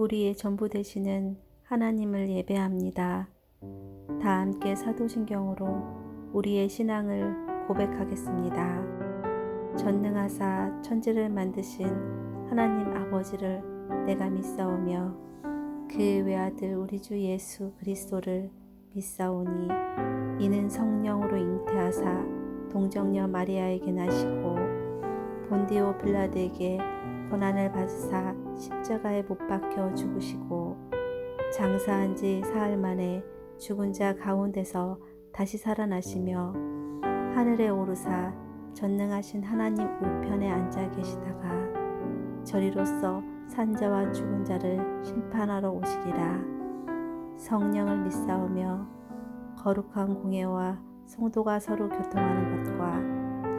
우리의 전부 되시는 하나님을 예배합니다. 다 함께 사도신경으로 우리의 신앙을 고백하겠습니다. 전능하사 천지를 만드신 하나님 아버지를 내가 믿사오며 그 외아들 우리 주 예수 그리스도를 믿사오니 이는 성령으로 잉태하사 동정녀 마리아에게 나시고 본디오 빌라도에게 고난을 받으사 십자가에 못 박혀 죽으시고 장사한 지 사흘 만에 죽은 자 가운데서 다시 살아나시며 하늘에 오르사 전능하신 하나님 우편에 앉아 계시다가 저리로서 산자와 죽은 자를 심판하러 오시리라. 성령을 믿사오며 거룩한 공예와 성도가 서로 교통하는 것과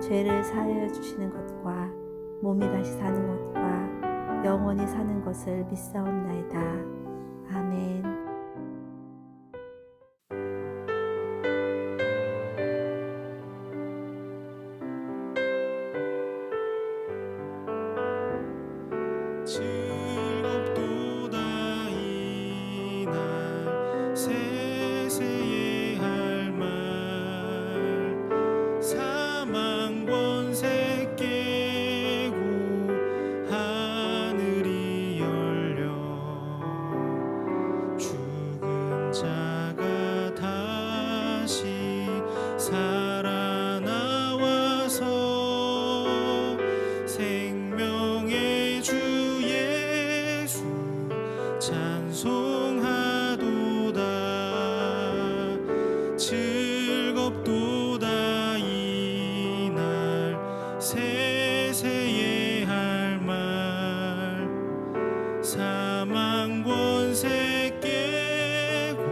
죄를 사하여 주시는 것과 몸이 다시 사는 것과 영원히 사는 것을 믿사옵나이다. 아멘. 즐겁도다 이날 세세에 할 말 사망 권세 깨고 하늘이 열려 죽은 자가 다시 살아나와서 생명의 주 예수 찬송하도다. 즐겁도다 이날 세세에 할 말 사망 권세 깨고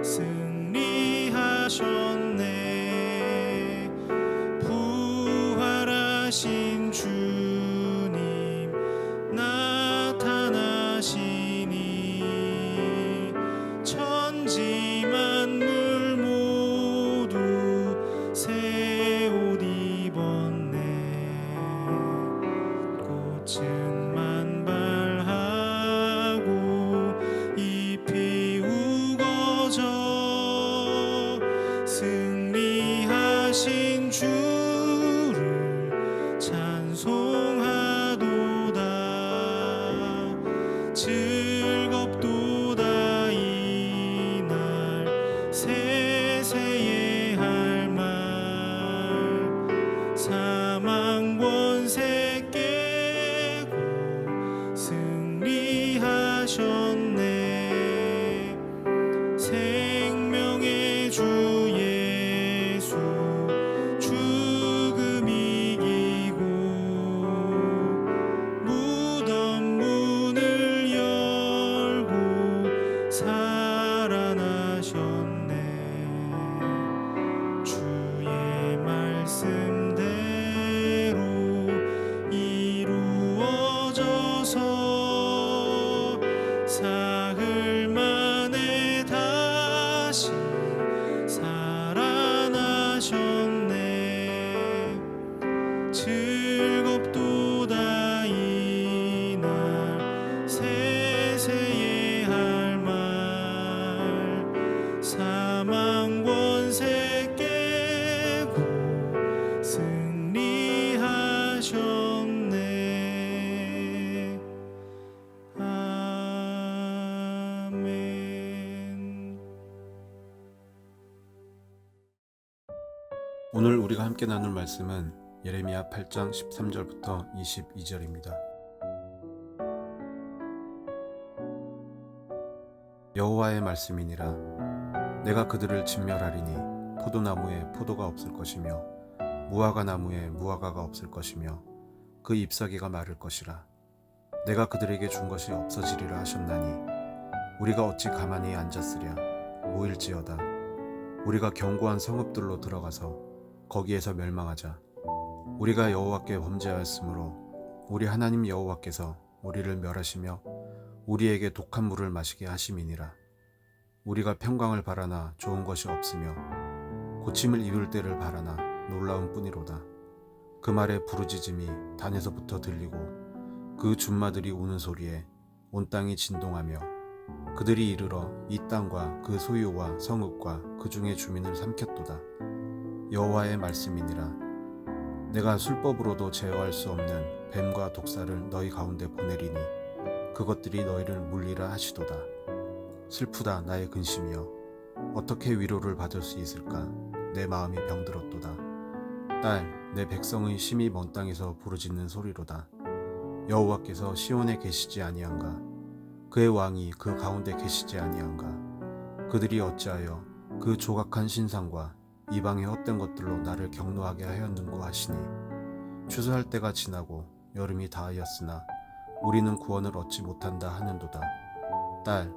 승리하셨네. 부활하신 주님 나타나시니 천지 만물 모두 새 옷 입었네. 꽃은 만발하고 잎이 우거져 승리하신 주를 찬송하도다. 즐겁도다 이날 세세에 할 말 사망 권세 깨고 승리하셨네. 생명의 주 예수 죽음 이기고 무덤 문을 열고 살아나셨네. 주의 말씀대로 이루어져서 사흘 만에 다시 살아나셨네. 즐겁도다 이날 세세에 할 말 사망 권세 깨고 승리하셨네. 아멘. 오늘 우리가 함께 나눌 말씀은 예레미야 8장 13절부터 22절입니다. 여호와의 말씀이니라. 내가 그들을 진멸하리니 포도나무에 포도가 없을 것이며 무화과 나무에 무화과가 없을 것이며 그 잎사귀가 마를 것이라. 내가 그들에게 준 것이 없어지리라 하셨나니 우리가 어찌 가만히 앉았으랴. 모일지어다. 우리가 견고한 성읍들로 들어가서 거기에서 멸망하자. 우리가 여호와께 범죄하였으므로 우리 하나님 여호와께서 우리를 멸하시며 우리에게 독한 물을 마시게 하심이니라. 우리가 평강을 바라나 좋은 것이 없으며 고침을 입을 때를 바라나 놀라운 뿐이로다. 그 말에 부르짖음이 단에서부터 들리고 그 준마들이 우는 소리에 온 땅이 진동하며 그들이 이르러 이 땅과 그 소유와 성읍과 그 중에 주민을 삼켰도다. 여호와의 말씀이니라. 내가 술법으로도 제어할 수 없는 뱀과 독사를 너희 가운데 보내리니 그것들이 너희를 물리라 하시도다. 슬프다 나의 근심이여. 어떻게 위로를 받을 수 있을까? 내 마음이 병들었도다. 딸, 내 백성의 심히 먼 땅에서 부르짖는 소리로다. 여호와께서 시온에 계시지 아니한가? 그의 왕이 그 가운데 계시지 아니한가? 그들이 어찌하여 그 조각한 신상과 이방의 헛된 것들로 나를 경노하게 하였는고 하시니 추수할 때가 지나고 여름이 다하였으나 우리는 구원을 얻지 못한다 하는도다. 딸,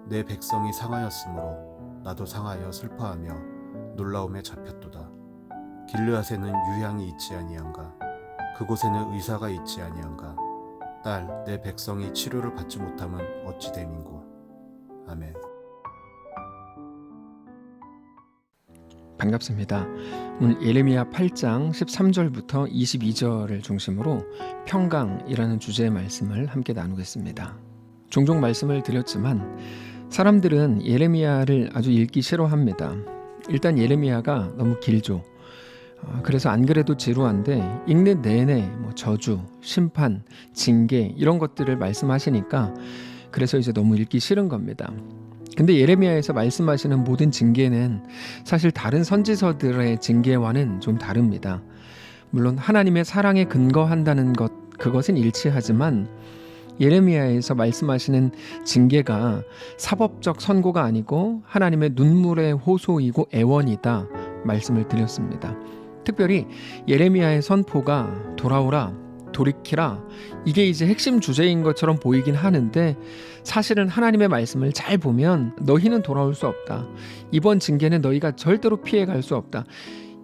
내 백성이 상하였으므로 나도 상하여 슬퍼하며 놀라움에 잡혔도다. 길르앗에는 유향이 있지 아니한가? 그곳에는 의사가 있지 아니한가? 딸, 내 백성이 치료를 받지 못함은 어찌 됨인고. 아멘. 반갑습니다. 오늘 예레미야 8장 13절부터 22절을 중심으로 평강이라는 주제의 말씀을 함께 나누겠습니다. 종종 말씀을 드렸지만 사람들은 예레미야를 아주 읽기 싫어합니다. 일단 예레미야가 너무 길죠. 그래서 안 그래도 지루한데 읽는 내내 저주, 심판, 징계 이런 것들을 말씀하시니까 그래서 이제 너무 읽기 싫은 겁니다. 근데 예레미야에서 말씀하시는 모든 징계는 사실 다른 선지서들의 징계와는 좀 다릅니다. 물론 하나님의 사랑에 근거한다는 그것은 일치하지만 예레미야에서 말씀하시는 징계가 사법적 선고가 아니고 하나님의 눈물의 호소이고 애원이다 말씀을 드렸습니다. 특별히 예레미야의 선포가 돌아오라, 돌이키라, 이게 이제 핵심 주제인 것처럼 보이긴 하는데 사실은 하나님의 말씀을 잘 보면 너희는 돌아올 수 없다. 이번 징계는 너희가 절대로 피해갈 수 없다.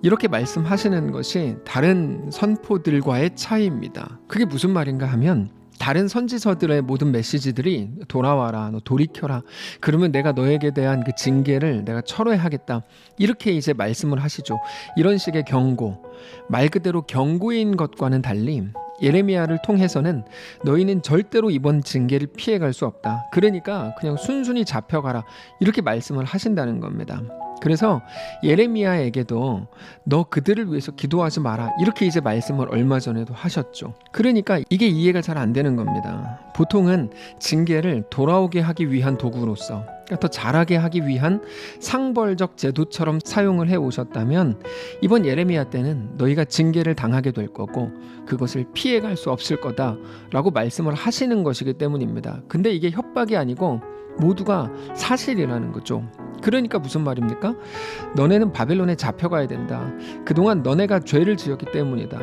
이렇게 말씀하시는 것이 다른 선포들과의 차이입니다. 그게 무슨 말인가 하면 다른 선지서들의 모든 메시지들이 돌아와라, 너 돌이켜라, 그러면 내가 너에게 대한 그 징계를 내가 철회하겠다, 이렇게 이제 말씀을 하시죠. 이런 식의 경고, 말 그대로 경고인 것과는 달리 예레미야를 통해서는 너희는 절대로 이번 징계를 피해갈 수 없다. 그러니까 그냥 순순히 잡혀가라, 이렇게 말씀을 하신다는 겁니다. 그래서 예레미야에게도 너 그들을 위해서 기도하지 마라, 이렇게 이제 말씀을 얼마 전에도 하셨죠. 그러니까 이게 이해가 잘 안 되는 겁니다. 보통은 징계를 돌아오게 하기 위한 도구로서, 그러니까 더 잘하게 하기 위한 상벌적 제도처럼 사용을 해오셨다면 이번 예레미야 때는 너희가 징계를 당하게 될 거고 그것을 피해갈 수 없을 거다라고 말씀을 하시는 것이기 때문입니다. 근데 이게 협박이 아니고 모두가 사실이라는 거죠. 그러니까 무슨 말입니까? 너네는 바벨론에 잡혀가야 된다. 그동안 너네가 죄를 지었기 때문이다.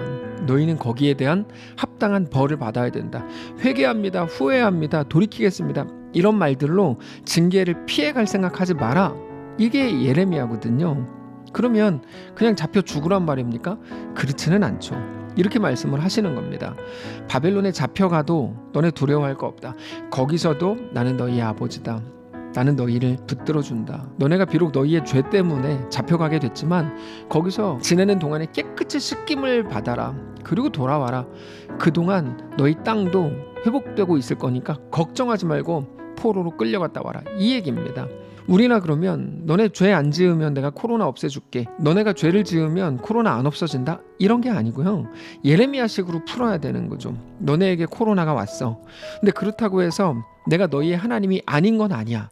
너희는 거기에 대한 합당한 벌을 받아야 된다. 회개합니다. 후회합니다. 돌이키겠습니다. 이런 말들로 징계를 피해갈 생각하지 마라. 이게 예레미야거든요. 그러면 그냥 잡혀 죽으란 말입니까? 그렇지는 않죠. 이렇게 말씀을 하시는 겁니다. 바벨론에 잡혀가도 너네 두려워할 거 없다. 거기서도 나는 너희의 아버지다. 나는 너희를 붙들어준다. 너네가 비록 너희의 죄 때문에 잡혀가게 됐지만 거기서 지내는 동안에 깨끗이 씻김을 받아라. 그리고 돌아와라. 그동안 너희 땅도 회복되고 있을 거니까 걱정하지 말고 포로로 끌려갔다 와라. 이 얘기입니다. 우리나 그러면 너네 죄 안 지으면 내가 코로나 없애줄게. 너네가 죄를 지으면 코로나 안 없어진다. 이런 게 아니고요. 예레미야식으로 풀어야 되는 거죠. 너네에게 코로나가 왔어. 근데 그렇다고 해서 내가 너희의 하나님이 아닌 건 아니야.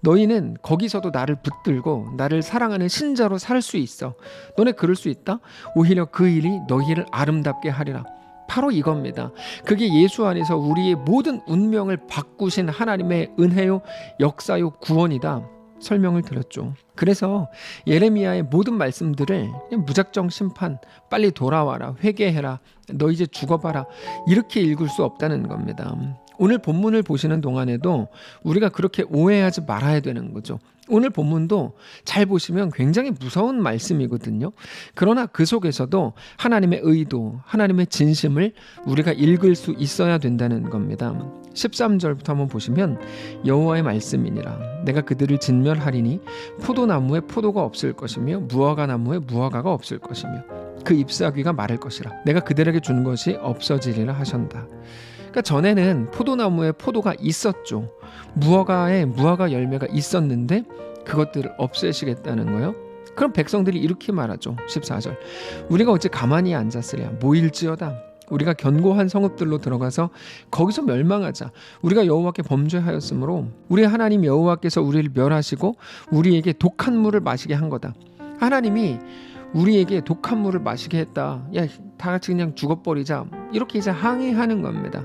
너희는 거기서도 나를 붙들고 나를 사랑하는 신자로 살 수 있어. 너네 그럴 수 있다? 오히려 그 일이 너희를 아름답게 하리라. 바로 이겁니다. 그게 예수 안에서 우리의 모든 운명을 바꾸신 하나님의 은혜요, 역사요, 구원이다 설명을 드렸죠. 그래서 예레미야의 모든 말씀들을 무작정 심판, 빨리 돌아와라, 회개해라, 너 이제 죽어봐라, 이렇게 읽을 수 없다는 겁니다. 오늘 본문을 보시는 동안에도 우리가 그렇게 오해하지 말아야 되는 거죠. 오늘 본문도 잘 보시면 굉장히 무서운 말씀이거든요. 그러나 그 속에서도 하나님의 의도, 하나님의 진심을 우리가 읽을 수 있어야 된다는 겁니다. 13절부터 한번 보시면 여호와의 말씀이니라. 내가 그들을 진멸하리니 포도나무에 포도가 없을 것이며 무화과 나무에 무화과가 없을 것이며 그 잎사귀가 마를 것이라. 내가 그들에게 준 것이 없어지리라 하신다. 그러니까 전에는 포도나무에 포도가 있었죠. 무화과에 무화과 열매가 있었는데 그것들을 없애시겠다는 거예요. 그럼 백성들이 이렇게 말하죠. 14절. 우리가 어찌 가만히 앉았으랴. 모일지어다. 우리가 견고한 성읍들로 들어가서 거기서 멸망하자. 우리가 여호와께 범죄하였으므로 우리 하나님 여호와께서 우리를 멸하시고 우리에게 독한 물을 마시게 한 거다. 하나님이 우리에게 독한 물을 마시게 했다. 야, 다 같이 그냥 죽어버리자. 이렇게 이제 항의하는 겁니다.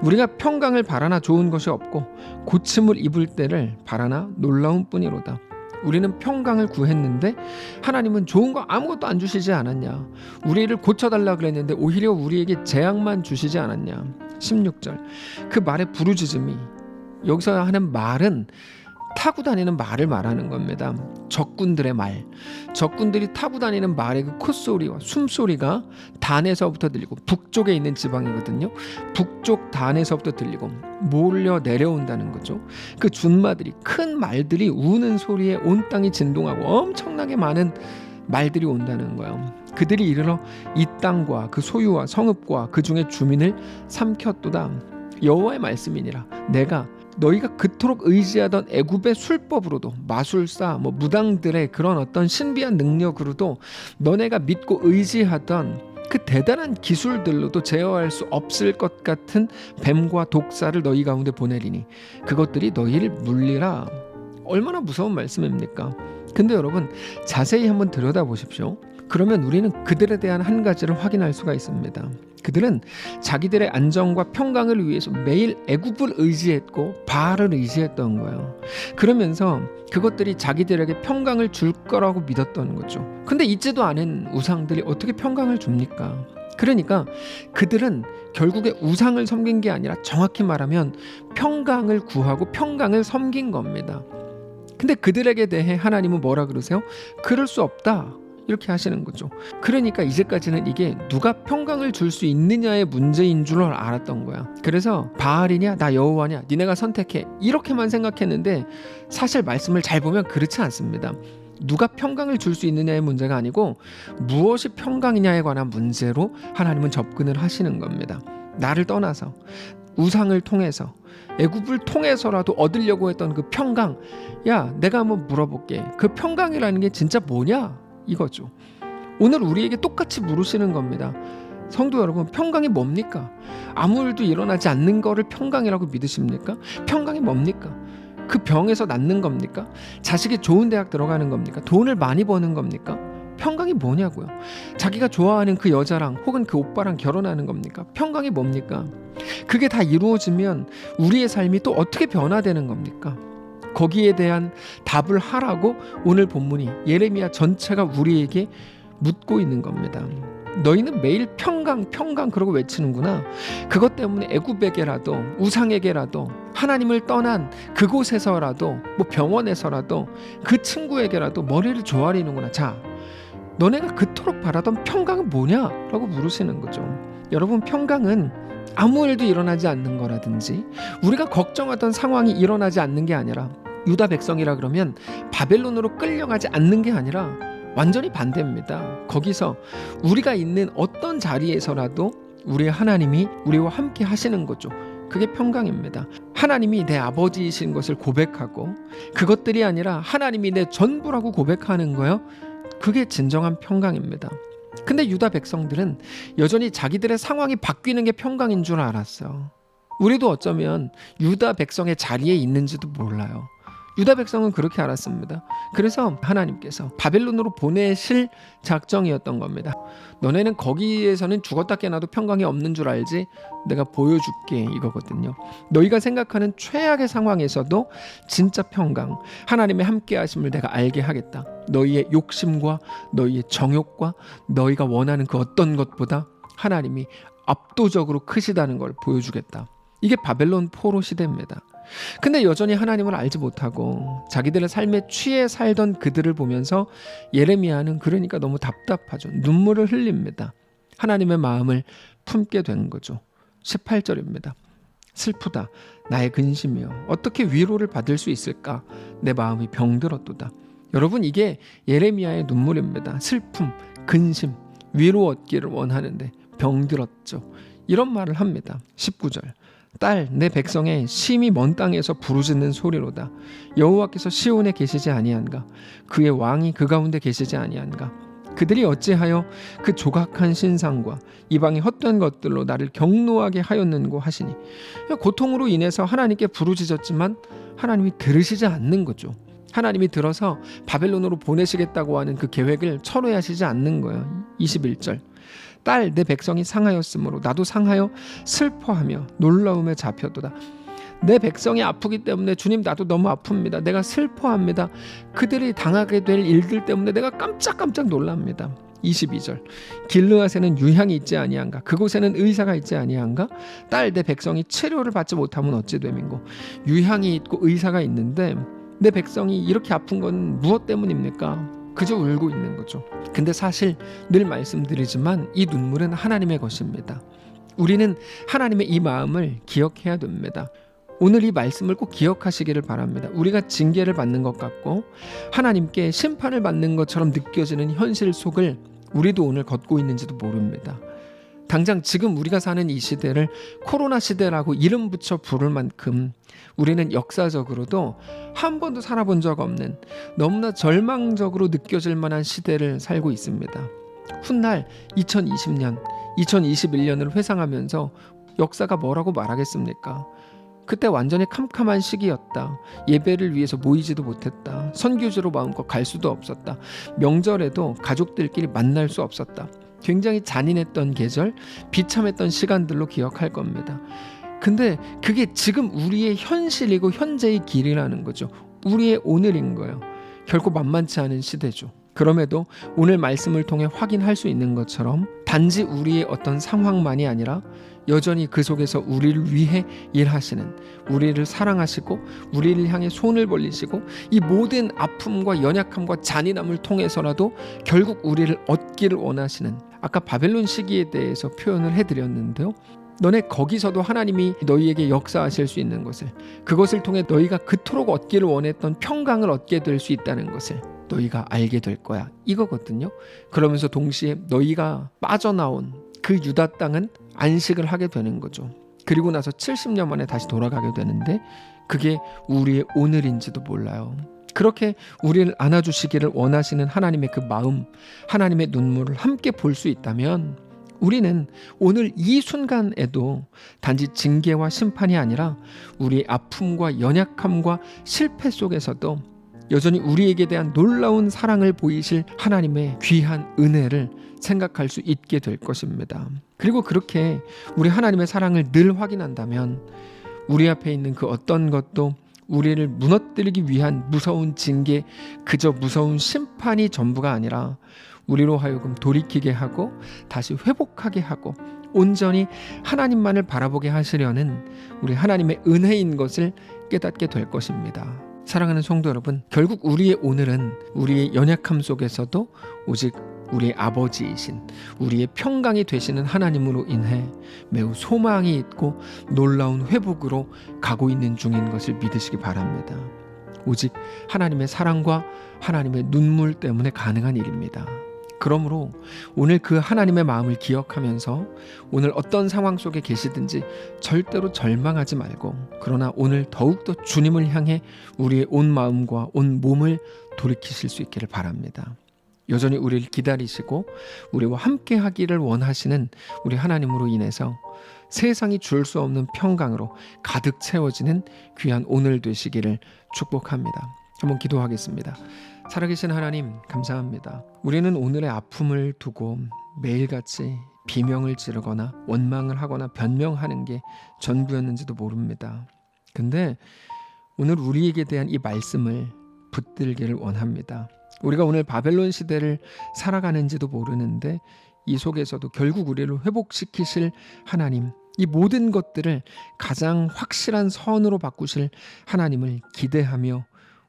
우리가 평강을 바라나 좋은 것이 없고 고침을 입을 때를 바라나 놀라운 뿐이로다. 우리는 평강을 구했는데 하나님은 좋은 거 아무것도 안 주시지 않았냐. 우리를 고쳐달라 그랬는데 오히려 우리에게 재앙만 주시지 않았냐. 16절. 그 말의 부르짖음이, 여기서 하는 말은 타고 다니는 말을 말하는 겁니다. 적군들의 말. 적군들이 타고 다니는 말의 그 콧소리와 숨소리가 단에서부터 들리고, 북쪽에 있는 지방이거든요. 북쪽 단에서부터 들리고 몰려 내려온다는 거죠. 그 준마들이, 큰 말들이 우는 소리에 온 땅이 진동하고 엄청나게 많은 말들이 온다는 거예요. 그들이 이르러 이 땅과 그 소유와 성읍과 그 중에 주민을 삼켰도다. 여호와의 말씀이니라. 내가 너희가 그토록 의지하던 애굽의 술법으로도, 마술사, 무당들의 그런 어떤 신비한 능력으로도, 너네가 믿고 의지하던 그 대단한 기술들로도 제어할 수 없을 것 같은 뱀과 독사를 너희 가운데 보내리니 그것들이 너희를 물리라. 얼마나 무서운 말씀입니까? 근데 여러분, 자세히 한번 들여다보십시오. 그러면 우리는 그들에 대한 한 가지를 확인할 수가 있습니다. 그들은 자기들의 안정과 평강을 위해서 매일 애굽을 의지했고 바알을 의지했던 거예요. 그러면서 그것들이 자기들에게 평강을 줄 거라고 믿었던 거죠. 근데 있지도 않은 우상들이 어떻게 평강을 줍니까? 그러니까 그들은 결국에 우상을 섬긴 게 아니라 정확히 말하면 평강을 구하고 평강을 섬긴 겁니다. 근데 그들에게 대해 하나님은 뭐라 그러세요? 그럴 수 없다. 이렇게 하시는 거죠. 그러니까 이제까지는 이게 누가 평강을 줄 수 있느냐의 문제인 줄 알았던 거야. 그래서 바알이냐 나 여호와냐 니네가 선택해, 이렇게만 생각했는데 사실 말씀을 잘 보면 그렇지 않습니다. 누가 평강을 줄 수 있느냐의 문제가 아니고 무엇이 평강이냐에 관한 문제로 하나님은 접근을 하시는 겁니다. 나를 떠나서 우상을 통해서, 애굽을 통해서라도 얻으려고 했던 그 평강, 야 내가 한번 물어볼게. 그 평강이라는 게 진짜 뭐냐? 이거죠. 오늘 우리에게 똑같이 물으시는 겁니다. 성도 여러분, 평강이 뭡니까? 아무 일도 일어나지 않는 거를 평강이라고 믿으십니까? 평강이 뭡니까? 그 병에서 낫는 겁니까? 자식이 좋은 대학 들어가는 겁니까? 돈을 많이 버는 겁니까? 평강이 뭐냐고요? 자기가 좋아하는 그 여자랑 혹은 그 오빠랑 결혼하는 겁니까? 평강이 뭡니까? 그게 다 이루어지면 우리의 삶이 또 어떻게 변화되는 겁니까? 거기에 대한 답을 하라고 오늘 본문이, 예레미야 전체가 우리에게 묻고 있는 겁니다. 너희는 매일 평강 그러고 외치는구나. 그것 때문에 애굽에게라도 우상에게라도 하나님을 떠난 그곳에서라도 병원에서라도 그 친구에게라도 머리를 조아리는구나. 자, 너네가 그토록 바라던 평강은 뭐냐? 라고 물으시는 거죠. 여러분, 평강은 아무 일도 일어나지 않는 거라든지 우리가 걱정하던 상황이 일어나지 않는 게 아니라, 유다 백성이라 그러면 바벨론으로 끌려가지 않는 게 아니라 완전히 반대입니다. 거기서 우리가 있는 어떤 자리에서라도 우리 하나님이 우리와 함께 하시는 거죠. 그게 평강입니다. 하나님이 내 아버지이신 것을 고백하고 그것들이 아니라 하나님이 내 전부라고 고백하는 거요. 그게 진정한 평강입니다. 근데 유다 백성들은 여전히 자기들의 상황이 바뀌는 게 평강인 줄 알았어요. 우리도 어쩌면 유다 백성의 자리에 있는지도 몰라요. 유다 백성은 그렇게 알았습니다. 그래서 하나님께서 바벨론으로 보내실 작정이었던 겁니다. 너네는 거기에서는 죽었다 깨나도 평강이 없는 줄 알지? 내가 보여줄게, 이거거든요. 너희가 생각하는 최악의 상황에서도 진짜 평강, 하나님의 함께 하심을 내가 알게 하겠다. 너희의 욕심과 너희의 정욕과 너희가 원하는 그 어떤 것보다 하나님이 압도적으로 크시다는 걸 보여주겠다. 이게 바벨론 포로 시대입니다. 근데 여전히 하나님을 알지 못하고 자기들의 삶에 취해 살던 그들을 보면서 예레미야는 그러니까 너무 답답하죠. 눈물을 흘립니다. 하나님의 마음을 품게 된 거죠. 18절입니다. 슬프다 나의 근심이여, 어떻게 위로를 받을 수 있을까? 내 마음이 병들었도다. 여러분, 이게 예레미야의 눈물입니다. 슬픔, 근심, 위로 얻기를 원하는데 병들었죠. 이런 말을 합니다. 19절 딸 내 백성의 심히 먼 땅에서 부르짖는 소리로다. 여호와께서 시온에 계시지 아니한가? 그의 왕이 그 가운데 계시지 아니한가? 그들이 어찌하여 그 조각한 신상과 이방의 헛된 것들로 나를 경노하게 하였는고 하시니, 고통으로 인해서 하나님께 부르짖었지만 하나님이 들으시지 않는 거죠. 하나님이 들어서 바벨론으로 보내시겠다고 하는 그 계획을 철회하시지 않는 거예요. 21절 딸 내 백성이 상하였으므로 나도 상하여 슬퍼하며 놀라움에 잡혀도다. 내 백성이 아프기 때문에 주님 나도 너무 아픕니다. 내가 슬퍼합니다. 그들이 당하게 될 일들 때문에 내가 깜짝깜짝 놀랍니다. 22절 길르앗에는 유향이 있지 아니한가? 그곳에는 의사가 있지 아니한가? 딸 내 백성이 치료를 받지 못하면 어찌 됨인고. 유향이 있고 의사가 있는데 내 백성이 이렇게 아픈 건 무엇 때문입니까? 그저 울고 있는 거죠. 근데 사실 늘 말씀드리지만 이 눈물은 하나님의 것입니다. 우리는 하나님의 이 마음을 기억해야 됩니다. 오늘 이 말씀을 꼭 기억하시기를 바랍니다. 우리가 징계를 받는 것 같고 하나님께 심판을 받는 것처럼 느껴지는 현실 속을 우리도 오늘 걷고 있는지도 모릅니다. 당장 지금 우리가 사는 이 시대를 코로나 시대라고 이름 붙여 부를 만큼 우리는 역사적으로도 한 번도 살아본 적 없는 너무나 절망적으로 느껴질 만한 시대를 살고 있습니다. 훗날 2020년, 2021년을 회상하면서 역사가 뭐라고 말하겠습니까? 그때 완전히 캄캄한 시기였다. 예배를 위해서 모이지도 못했다. 선교지로 마음껏 갈 수도 없었다. 명절에도 가족들끼리 만날 수 없었다. 굉장히 잔인했던 계절, 비참했던 시간들로 기억할 겁니다. 근데 그게 지금 우리의 현실이고 현재의 길이라는 거죠. 우리의 오늘인 거예요. 결코 만만치 않은 시대죠. 그럼에도 오늘 말씀을 통해 확인할 수 있는 것처럼 단지 우리의 어떤 상황만이 아니라 여전히 그 속에서 우리를 위해 일하시는, 우리를 사랑하시고 우리를 향해 손을 벌리시고 이 모든 아픔과 연약함과 잔인함을 통해서라도 결국 우리를 얻기를 원하시는, 아까 바벨론 시기에 대해서 표현을 해드렸는데요. 너네 거기서도 하나님이 너희에게 역사하실 수 있는 것을, 그것을 통해 너희가 그토록 얻기를 원했던 평강을 얻게 될 수 있다는 것을 너희가 알게 될 거야, 이거거든요. 그러면서 동시에 너희가 빠져나온 그 유다 땅은 안식을 하게 되는 거죠. 그리고 나서 70년 만에 다시 돌아가게 되는데 그게 우리의 오늘인지도 몰라요. 그렇게 우리를 안아주시기를 원하시는 하나님의 그 마음, 하나님의 눈물을 함께 볼 수 있다면 우리는 오늘 이 순간에도 단지 징계와 심판이 아니라 우리의 아픔과 연약함과 실패 속에서도 여전히 우리에게 대한 놀라운 사랑을 보이실 하나님의 귀한 은혜를 생각할 수 있게 될 것입니다. 그리고 그렇게 우리 하나님의 사랑을 늘 확인한다면 우리 앞에 있는 그 어떤 것도 우리를 무너뜨리기 위한 무서운 징계, 그저 무서운 심판이 전부가 아니라 우리로 하여금 돌이키게 하고 다시 회복하게 하고 온전히 하나님만을 바라보게 하시려는 우리 하나님의 은혜인 것을 깨닫게 될 것입니다. 사랑하는 성도 여러분, 결국 우리의 오늘은 우리의 연약함 속에서도 오직 우리의 아버지이신, 우리의 평강이 되시는 하나님으로 인해 매우 소망이 있고 놀라운 회복으로 가고 있는 중인 것을 믿으시기 바랍니다. 오직 하나님의 사랑과 하나님의 눈물 때문에 가능한 일입니다. 그러므로 오늘 그 하나님의 마음을 기억하면서 오늘 어떤 상황 속에 계시든지 절대로 절망하지 말고, 그러나 오늘 더욱더 주님을 향해 우리의 온 마음과 온 몸을 돌이키실 수 있기를 바랍니다. 여전히 우리를 기다리시고 우리와 함께 하기를 원하시는 우리 하나님으로 인해서 세상이 줄 수 없는 평강으로 가득 채워지는 귀한 오늘 되시기를 축복합니다. 한번 기도하겠습니다. 살아계신 하나님, 감사합니다. 우리는 오늘의 아픔을 두고 매일같이 비명을 지르거나 원망을 하거나 변명하는 게 전부였는지도 모릅니다. 근데 오늘 우리에게 대한 이 말씀을 붙들기를 원합니다. 우리가 오늘 바벨론 시대를 살아가는지도 모르는데 이 속에서도 결국 우리를 회복시키실 하나님, 이 모든 것들을 가장 확실한 선으로 바꾸실 하나님을 기대하며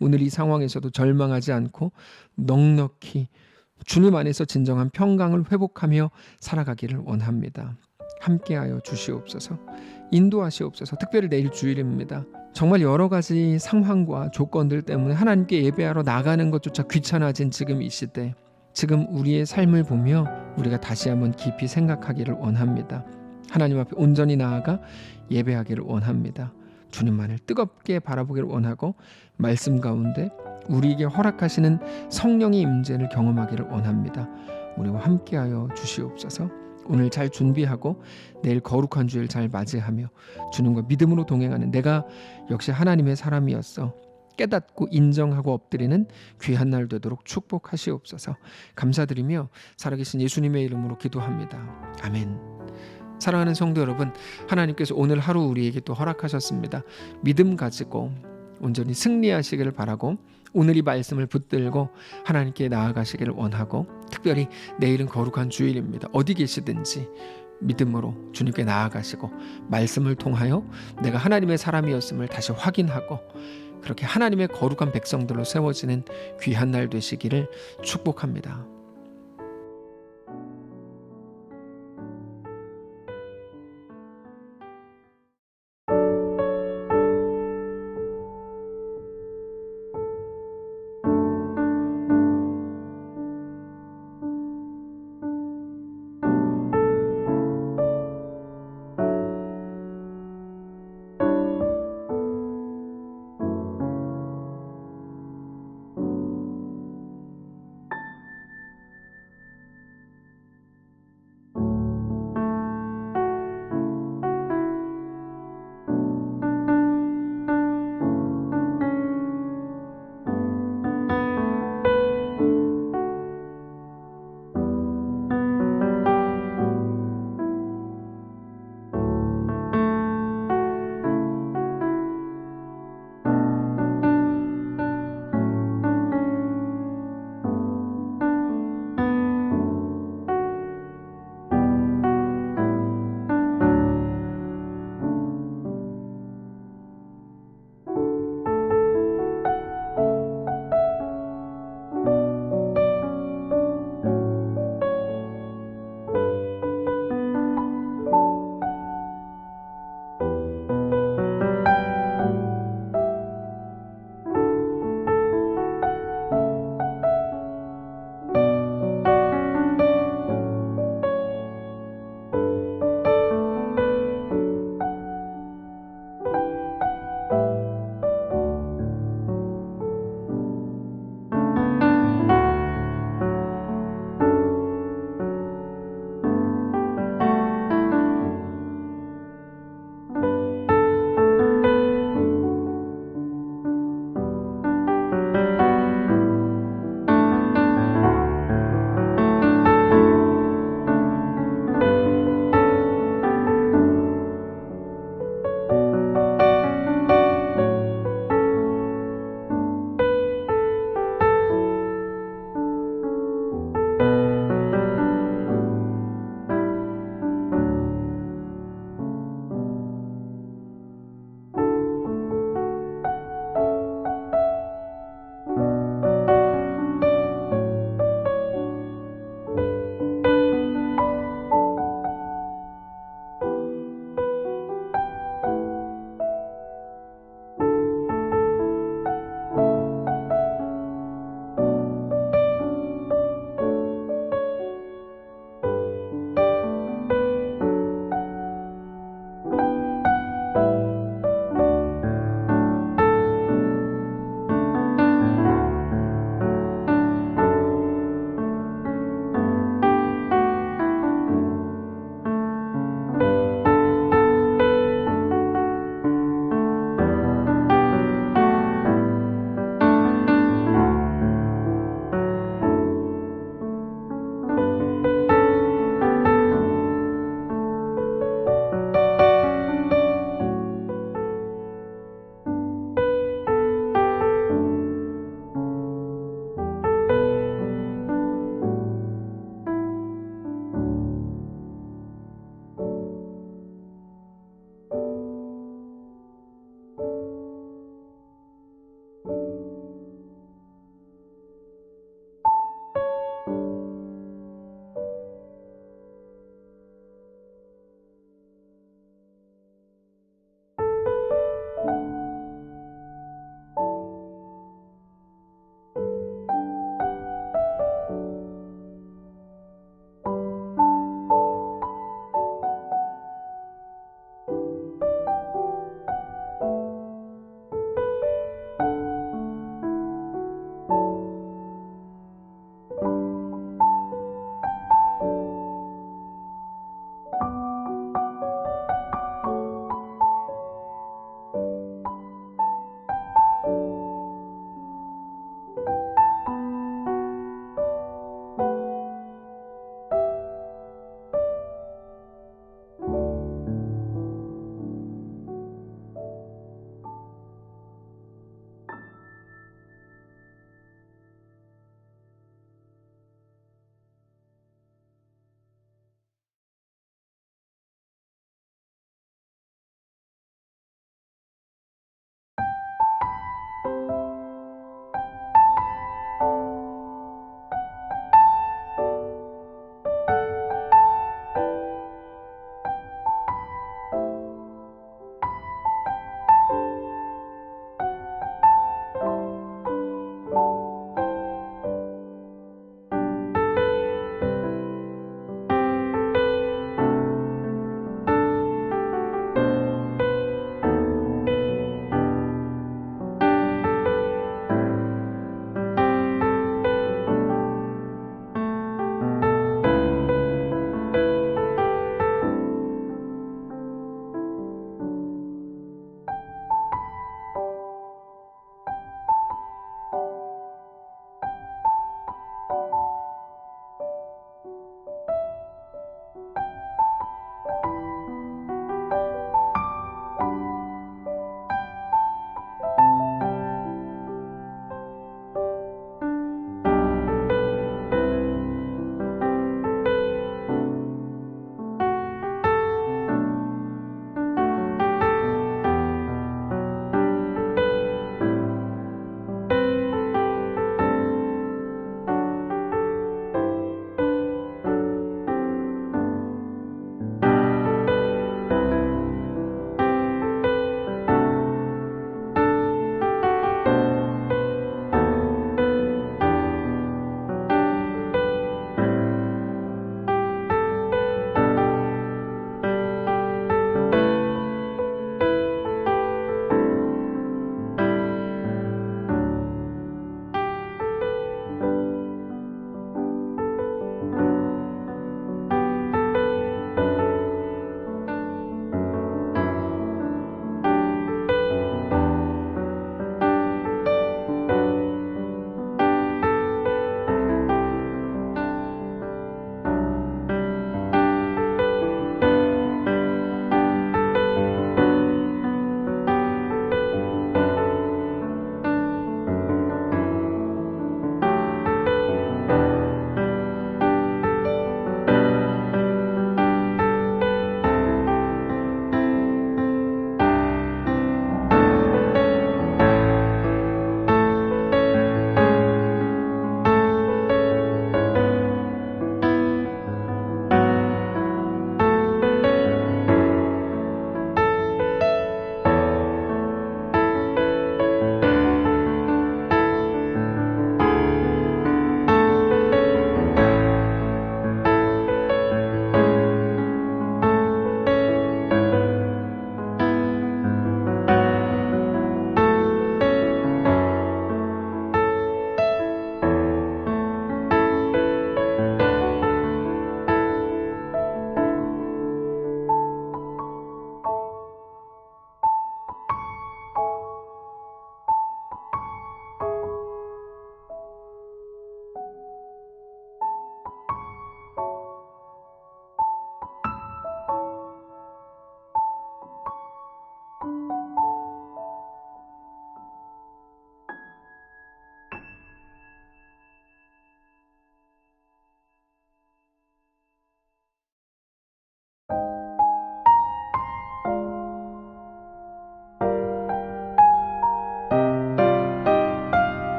오늘 이 상황에서도 절망하지 않고 넉넉히 주님 안에서 진정한 평강을 회복하며 살아가기를 원합니다. 함께하여 주시옵소서, 인도하시옵소서. 특별히 내일 주일입니다. 정말 여러 가지 상황과 조건들 때문에 하나님께 예배하러 나가는 것조차 귀찮아진 지금 이 시대, 지금 우리의 삶을 보며 우리가 다시 한번 깊이 생각하기를 원합니다. 하나님 앞에 온전히 나아가 예배하기를 원합니다. 주님만을 뜨겁게 바라보기를 원하고 말씀 가운데 우리에게 허락하시는 성령의 임재를 경험하기를 원합니다. 우리와 함께하여 주시옵소서. 오늘 잘 준비하고 내일 거룩한 주일 잘 맞이하며 주님과 믿음으로 동행하는 내가 역시 하나님의 사람이었어 깨닫고 인정하고 엎드리는 귀한 날 되도록 축복하시옵소서. 감사드리며 살아계신 예수님의 이름으로 기도합니다. 아멘. 사랑하는 성도 여러분, 하나님께서 오늘 하루 우리에게 또 허락하셨습니다. 믿음 가지고 온전히 승리하시기를 바라고 오늘 이 말씀을 붙들고 하나님께 나아가시기를 원하고, 특별히 내일은 거룩한 주일입니다. 어디 계시든지 믿음으로 주님께 나아가시고 말씀을 통하여 내가 하나님의 사람이었음을 다시 확인하고 그렇게 하나님의 거룩한 백성들로 세워지는 귀한 날 되시기를 축복합니다.